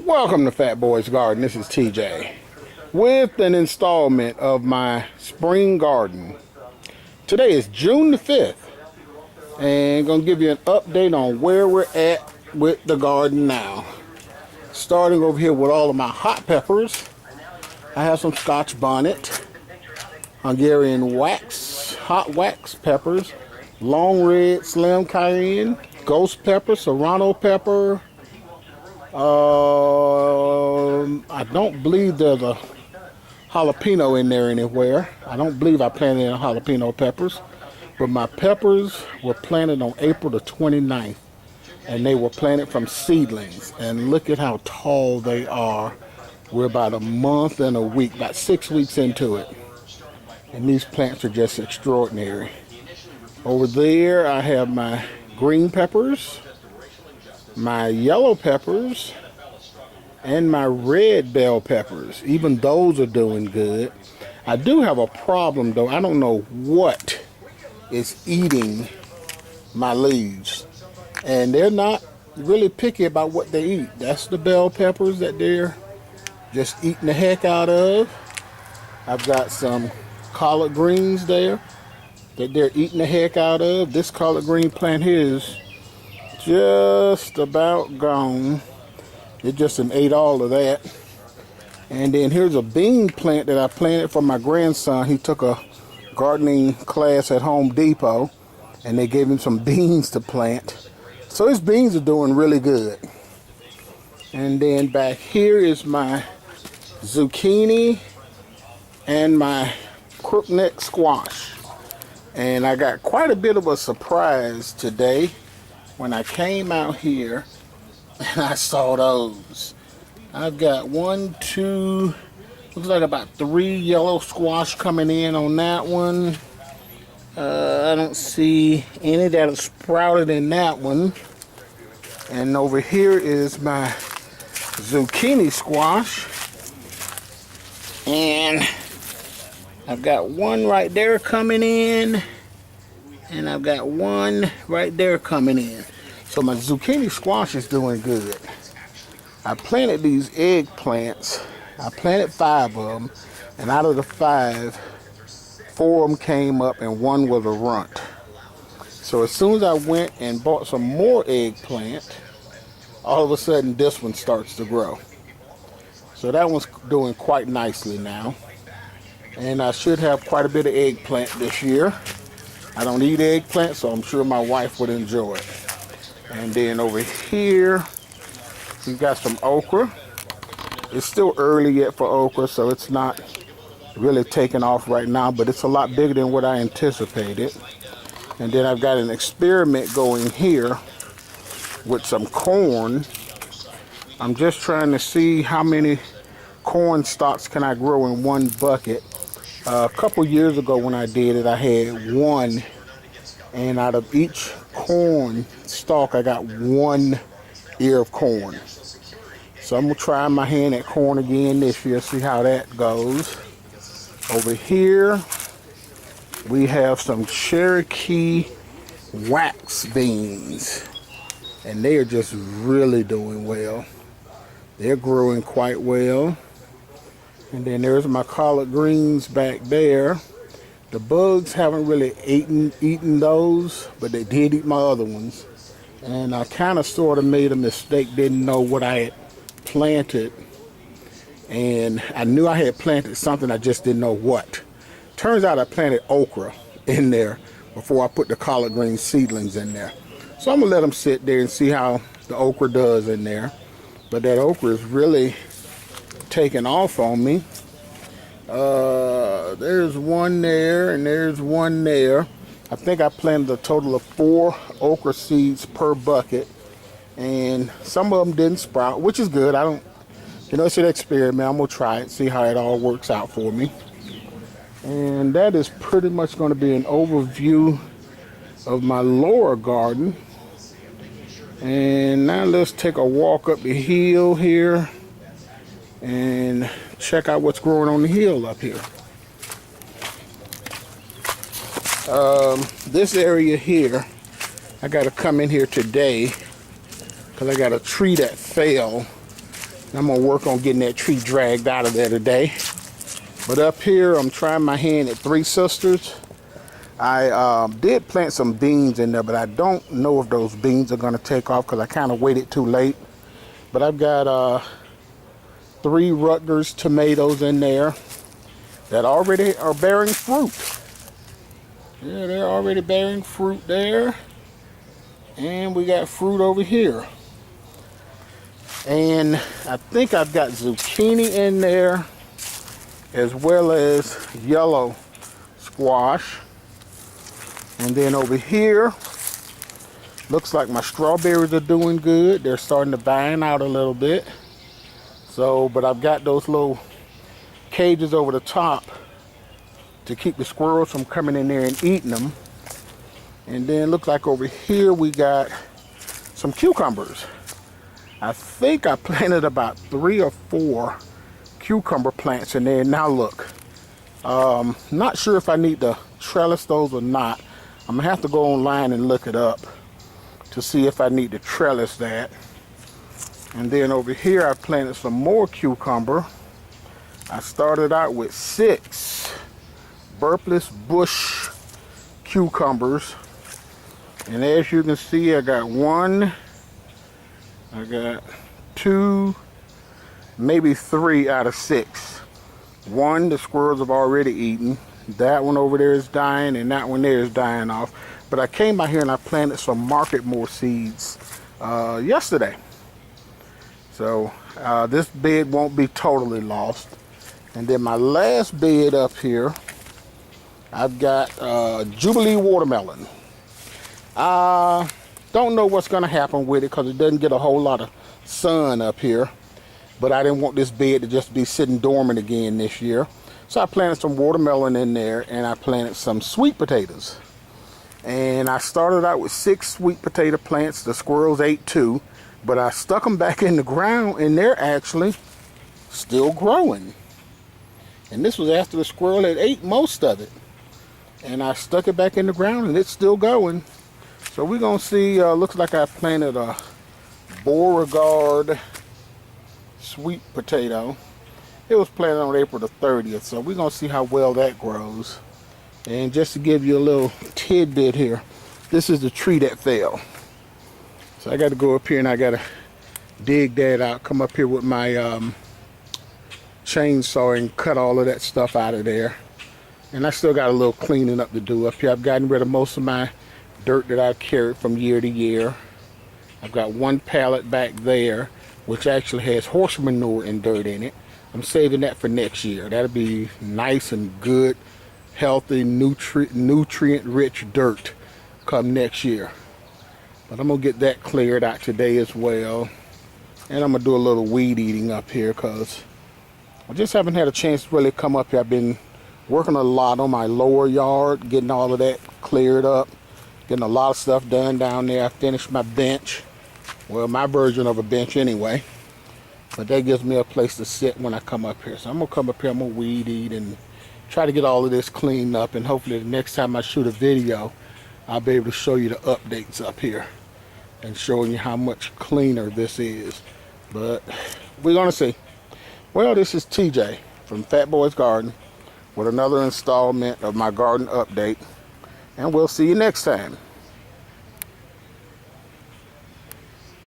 Welcome to Fat Boy's Garden. This is TJ with an installment of my spring garden. Today is June the 5th, and I'm going to give you an update on where we're at with the garden now. Starting over here with all of my hot peppers. I have some Scotch bonnet, Hungarian wax, hot wax peppers, long red, slim cayenne, ghost pepper, serrano pepper. I don't believe there's a jalapeno in there anywhere. I don't believe I planted any jalapeno peppers. But my peppers were planted on April the 29th. And they were planted from seedlings. And look at how tall they are. We're about a month and a week, about 6 weeks into it. And these plants are just extraordinary. Over there I have my green peppers, my yellow peppers, and my red bell peppers. Even those are doing good. I do have a problem though. I don't know what is eating my leaves. And they're not really picky about what they eat. That's the bell peppers that they're just eating the heck out of. I've got some collard greens there that they're eating the heck out of. This collard green plant here is just about gone. It just ate all of that. And then here's a bean plant that I planted for my grandson. He took a gardening class at Home Depot and they gave him some beans to plant. So his beans are doing really good. And then back here is my zucchini and my crookneck squash. And I got quite a bit of a surprise today when I came out here and I saw those. I've got looks like about 3 yellow squash coming in on that one. I don't see any that are sprouted in that one. And over here is my zucchini squash. And I've got one right there coming in. And I've got one right there coming in. So my zucchini squash is doing good. I planted these eggplants. I planted 5 of them. And out of the 5, 4 of them came up and 1 was a runt. So as soon as I went and bought some more eggplant, all of a sudden this one starts to grow. So that one's doing quite nicely now. And I should have quite a bit of eggplant this year. I don't eat eggplant, so I'm sure my wife would enjoy it. And then over here, we've got some okra. It's still early yet for okra, so it's not really taking off right now, but it's a lot bigger than what I anticipated. And then I've got an experiment going here with some corn. I'm just trying to see how many corn stalks can I grow in one bucket. A couple years ago when I did it, I had 1, and out of each corn stalk I got 1 ear of corn. So I'm gonna try my hand at corn again this year, see how that goes. Over here we have some Cherokee wax beans, and they are just really doing well. They're growing quite well. And then there's my collard greens back there. The bugs haven't really eaten those, but they did eat my other ones. And I kind of sort of made a mistake, didn't know what I had planted. And I knew I had planted something, I just didn't know what. Turns out I planted okra in there before I put the collard green seedlings in there. So I'm gonna let them sit there and see how the okra does in there. But that okra is really taking off on me. There's one there and there's one there. I think I planted a total of 4 okra seeds per bucket, and some of them didn't sprout, which is good. It's an experiment. I'm gonna try it, see how it all works out for me. And that is pretty much going to be an overview of my lower garden. And now let's take a walk up the hill here and check out what's growing on the hill up here. This area here, I got to come in here today because I got a tree that fell I'm gonna work on getting that tree dragged out of there today. But up here, I'm trying my hand at Three Sisters. I did plant some beans in there, but I don't know if those beans are gonna take off because I kind of waited too late. But I've got 3 Rutgers tomatoes in there that already are bearing fruit. Yeah, they're already bearing fruit there. And we got fruit over here. And I think I've got zucchini in there, as well as yellow squash. And then over here, looks like my strawberries are doing good. They're starting to vine out a little bit. So, but I've got those little cages over the top to keep the squirrels from coming in there and eating them. And then looks like over here we got some cucumbers. I think I planted about 3 or 4 cucumber plants in there. Now look, not sure if I need to trellis those or not. I'm gonna have to go online and look it up to see if I need to trellis that. And then over here I planted some more cucumber. I started out with 6 Burpless Bush cucumbers. And as you can see, I got 1, I got 2, maybe 3 out of 6. 1 the squirrels have already eaten. That one over there is dying, and that one there is dying off. But I came out here and I planted some Market More seeds yesterday. So this bed won't be totally lost. And then my last bed up here, I've got Jubilee watermelon. Don't know what's gonna happen with it because it doesn't get a whole lot of sun up here. But I didn't want this bed to just be sitting dormant again this year. So I planted some watermelon in there, and I planted some sweet potatoes. And I started out with 6 sweet potato plants. The squirrels ate 2, but I stuck them back in the ground, and they're actually still growing. And this was after the squirrel had ate most of it. And I stuck it back in the ground, and it's still going. So we're gonna see, looks like I planted a Beauregard sweet potato. It was planted on April the 30th, so we're gonna see how well that grows. And just to give you a little tidbit here, this is the tree that fell. So I gotta go up here and I gotta dig that out, come up here with my chainsaw and cut all of that stuff out of there. And I still got a little cleaning up to do up here. I've gotten rid of most of my dirt that I've carried from year to year. I've got 1 pallet back there, which actually has horse manure and dirt in it. I'm saving that for next year. That'll be nice and good, healthy, nutrient-rich dirt come next year. But I'm gonna get that cleared out today as well. And I'm gonna do a little weed eating up here because I just haven't had a chance to really come up here. I've been working a lot on my lower yard, getting all of that cleared up, getting a lot of stuff done down there. I finished my bench. Well, my version of a bench anyway. But that gives me a place to sit when I come up here. So I'm gonna come up here, I'm gonna weed eat and try to get all of this cleaned up. And hopefully the next time I shoot a video, I'll be able to show you the updates up here and showing you how much cleaner this is. But we're gonna see. Well, this is TJ from Fat Boys Garden with another installment of my garden update. And we'll see you next time.